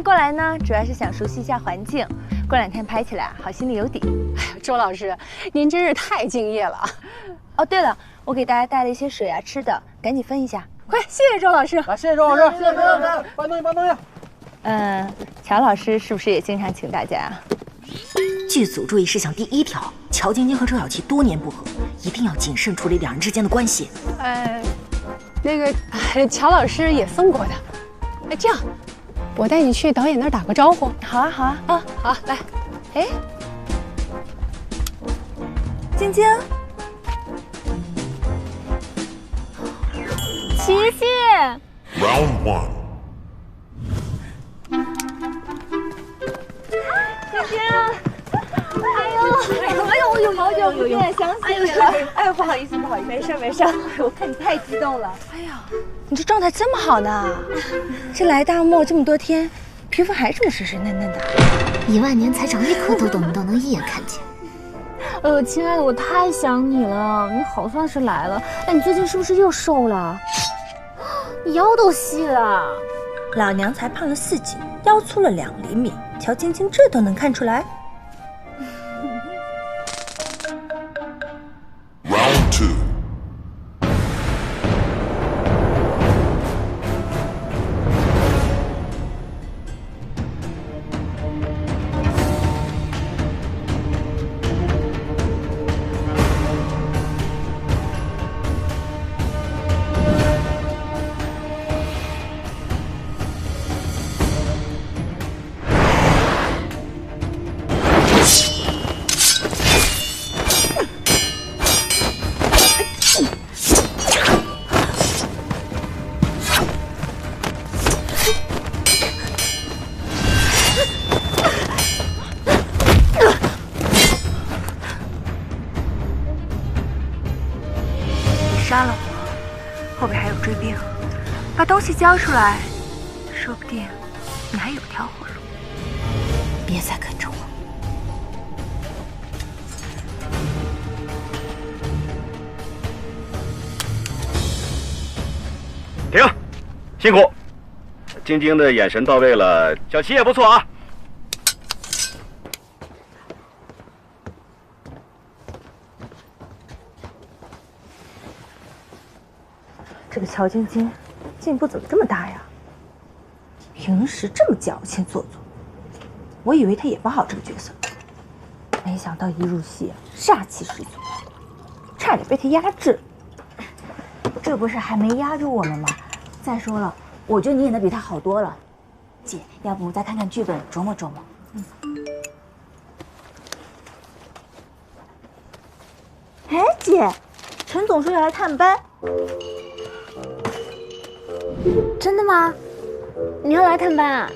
过来呢，主要是想熟悉一下环境，过2天拍起来好心里有底。哎呀，周老师，您真是太敬业了。哦，对了，我给大家带了一些水啊、吃的，赶紧分一下。快，谢谢周老师。来，谢谢周老师，谢谢周老师，搬东西，搬东西。乔老师是不是也经常请大家啊？剧组注意事项第1条：乔晶晶和周小琪多年不和，一定要谨慎处理2人之间的关系。那个乔老师也送过的。哎，这样，我带你去导演那儿打个招呼。好啊，好啊，啊，好，来。哎，晶晶，琪琪。Round 1. 有点想死你了。哎呦，不好意思，没事。我看你太激动了。哎呀，你这状态这么好呢？这来大漠这么多天，皮肤还这么湿湿嫩嫩的。1万年才长1颗痘痘，你都能一眼看见。哎呦，亲爱的，我太想你了，你好算是来了。哎，你最近是不是又瘦了？你腰都细了。老娘才胖了4斤，腰粗了2厘米，乔晶晶这都能看出来。Round 2. 杀了我，后边还有追兵，把东西交出来，说不定你还有条活路。别再跟着我。停，辛苦。晶晶的眼神到位了，小琪也不错啊。这个乔晶晶进步怎么这么大呀？平时这么矫情做作，我以为她演不好这个角色，没想到一入戏煞气十足，差点被她压制。这不是还没压住我们吗？再说了，我觉得你演的比他好多了。姐，要不再看看剧本，琢磨琢磨。哎，姐，陈总说要来探班。真的吗？你要来探班啊？